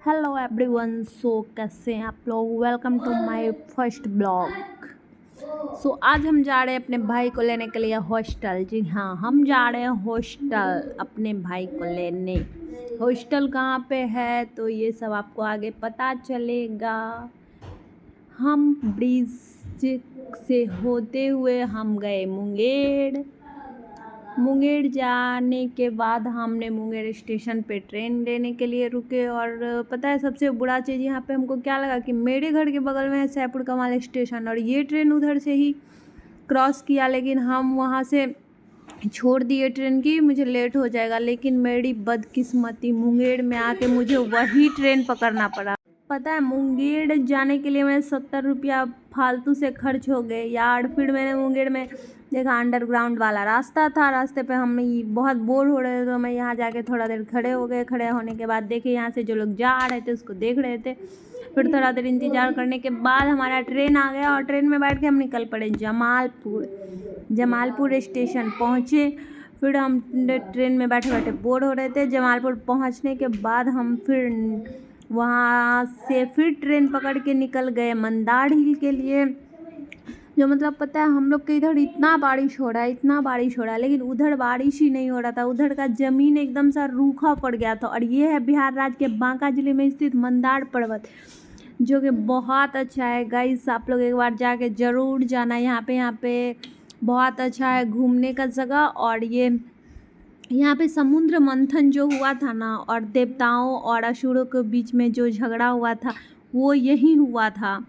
Hello everyone. कैसे हैं आप लोग। Welcome to my first blog. आज हम जा रहे हैं अपने भाई को लेने के लिए हॉस्टल। जी हाँ, हम जा रहे हैं हॉस्टल अपने भाई को लेने। हॉस्टल कहाँ पे है तो ये सब आपको आगे पता चलेगा। हम ब्रिज से होते हुए हम गए मुंगेर। मुंगेर जाने के बाद हमने मुंगेर स्टेशन पे ट्रेन लेने के लिए रुके। और पता है सबसे बुरा चीज़ यहाँ पे हमको क्या लगा कि मेरे घर के बगल में है सैपुर कमाल स्टेशन और ये ट्रेन उधर से ही क्रॉस किया, लेकिन हम वहाँ से छोड़ दिए ट्रेन की, मुझे लेट हो जाएगा। लेकिन मेरी बदकिस्मती, मुंगेर में आके मुझे वही ट्रेन पकड़ना पड़ा। पता है मुंगेर जाने के लिए मेरे 70 रुपया फालतू से खर्च हो गए यार। फिर मैंने मुंगेर में देखा अंडरग्राउंड वाला रास्ता था। रास्ते पे हम बहुत बोर हो रहे थे तो मैं यहाँ जाके थोड़ा देर खड़े हो गए। खड़े होने के बाद देखे यहाँ से जो लोग जा रहे थे उसको देख रहे थे। फिर थोड़ा देर इंतज़ार करने के बाद हमारा ट्रेन आ गया और ट्रेन में बैठ के हम निकल पड़े जमालपुर स्टेशन पहुँचे। फिर हम ट्रेन में बैठे बैठे बोर हो रहे थे। जमालपुर पहुँचने के बाद हम फिर वहाँ से फिर ट्रेन पकड़ के निकल गए मंदार हिल के लिए। जो मतलब पता है हम लोग के इधर इतना बारिश हो रहा है, लेकिन उधर बारिश ही नहीं हो रहा था। उधर का ज़मीन एकदम सा रूखा पड़ गया था। और ये है बिहार राज्य के बांका ज़िले में स्थित मंदार पर्वत, जो कि बहुत अच्छा है गाइस। आप लोग एक बार जाके ज़रूर जाना। यहाँ पे बहुत अच्छा है घूमने का जगह। और ये यहाँ पे समुद्र मंथन जो हुआ था ना, और देवताओं और असुरों के बीच में जो झगड़ा हुआ था वो यही हुआ था।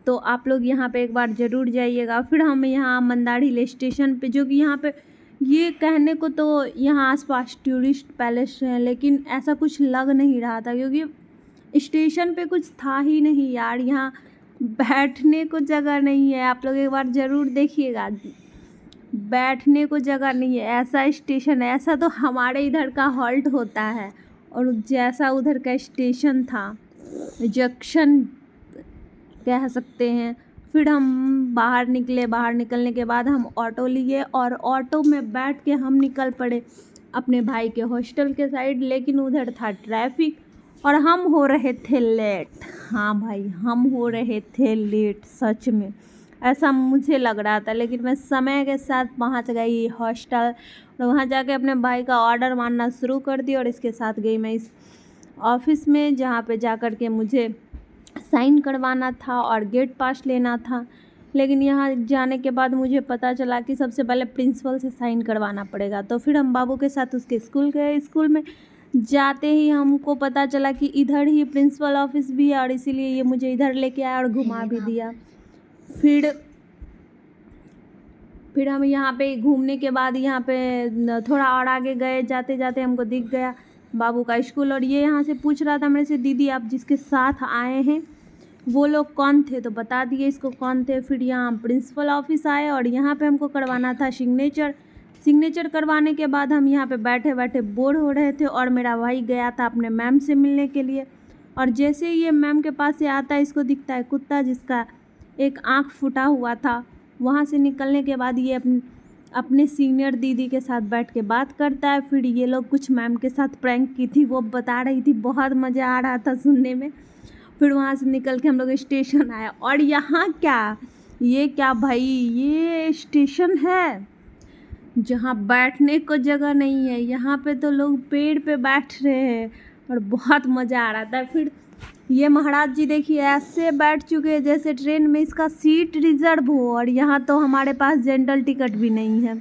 तो आप लोग यहाँ पे एक बार ज़रूर जाइएगा। फिर हम यहाँ मंदार हिल स्टेशन पे, जो कि यहाँ पे ये कहने को तो यहाँ आसपास टूरिस्ट पैलेस है, लेकिन ऐसा कुछ लग नहीं रहा था क्योंकि स्टेशन पे कुछ था ही नहीं यार। यहाँ बैठने को जगह नहीं है। आप लोग एक बार ज़रूर देखिएगा, बैठने को जगह नहीं है। ऐसा स्टेशन है, ऐसा तो हमारे इधर का हॉल्ट होता है और जैसा उधर का स्टेशन था, जंक्शन कह सकते हैं। फिर हम बाहर निकले। बाहर निकलने के बाद हम ऑटो लिए और ऑटो में बैठ के हम निकल पड़े अपने भाई के हॉस्टल के साइड। लेकिन उधर था ट्रैफिक और हम हो रहे थे लेट। हाँ भाई, हम हो रहे थे लेट, सच में ऐसा मुझे लग रहा था। लेकिन मैं समय के साथ पहुंच गई हॉस्टल और वहाँ जाके अपने भाई का ऑर्डर मारना शुरू कर दिया। और इसके साथ गई मैं इस ऑफिस में, जहाँ पे जा कर के मुझे साइन करवाना था और गेट पास लेना था। लेकिन यहाँ जाने के बाद मुझे पता चला कि सबसे पहले प्रिंसिपल से साइन करवाना पड़ेगा। तो फिर हम बाबू के साथ उसके स्कूल गए। स्कूल में जाते ही हमको पता चला कि इधर ही प्रिंसिपल ऑफिस भी है और इसीलिए ये मुझे इधर लेके आया और घुमा भी दिया। फिर हम यहाँ पे घूमने के बाद यहाँ पे थोड़ा और आगे गए। जाते जाते हमको दिख गया बाबू का स्कूल। और ये यहाँ से पूछ रहा था मेरे से, दीदी आप जिसके साथ आए हैं वो लोग कौन थे, तो बता दिए इसको कौन थे। फिर यहाँ प्रिंसिपल ऑफिस आए और यहाँ पे हमको करवाना था सिग्नेचर करवाने के बाद हम यहाँ पे बैठे बैठे बोर हो रहे थे। और मेरा भाई गया था अपने मैम से मिलने के लिए। और जैसे ही ये मैम के पास से आता है, इसको दिखता है कुत्ता जिसका एक आँख फूटा हुआ था। वहाँ से निकलने के बाद ये अपने सीनियर दीदी के साथ बैठ के बात करता है। फिर ये लोग कुछ मैम के साथ प्रैंक की थी, वो बता रही थी, बहुत मज़ा आ रहा था सुनने में। फिर वहाँ से निकल के हम लोग स्टेशन आए। और यहाँ क्या भाई, ये स्टेशन है जहाँ बैठने को जगह नहीं है। यहाँ पे तो लोग पेड़ पे बैठ रहे हैं और बहुत मज़ा आ रहा था। फिर ये महाराज जी देखिए ऐसे बैठ चुके हैं जैसे ट्रेन में इसका सीट रिजर्व हो। और यहाँ तो हमारे पास जनरल टिकट भी नहीं है।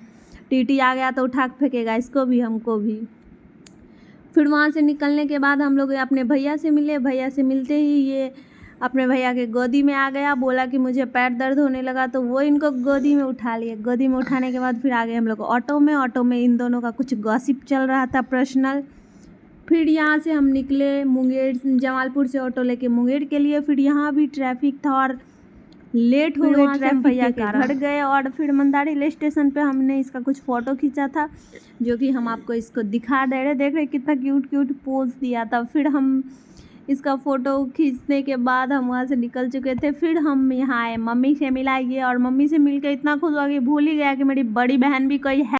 टीटी आ गया तो उठा के फेंकेगा इसको भी, हमको भी। फिर वहाँ से निकलने के बाद हम लोग अपने भैया से मिले। भैया से मिलते ही ये अपने भैया के गोदी में आ गया। बोला कि मुझे पैर दर्द होने लगा, तो वो इनको गोदी में उठा लिए। गोदी में उठाने के बाद फिर आ गए हम लोग ऑटो में इन दोनों का कुछ गॉसिप चल रहा था पर्सनल। फिर यहाँ से हम निकले मुंगेर, जमालपुर से ऑटो लेके मुंगेर के लिए। फिर यहाँ भी ट्रैफिक था और लेट हो गए ट्रैफिक भैया के घर गए। और फिर मंदार हिल स्टेशन पे हमने इसका कुछ फ़ोटो खींचा था, जो कि हम आपको इसको दिखा दे रहे। देख रहे कितना क्यूट पोज दिया था। फिर हम इसका फ़ोटो खींचने के बाद हम वहाँ से निकल चुके थे। फिर हम यहाँ आए, मम्मी से मिलाइए। और मम्मी से मिल के इतना खुश हो गई, भूल ही गया कि मेरी बड़ी बहन भी कोई है।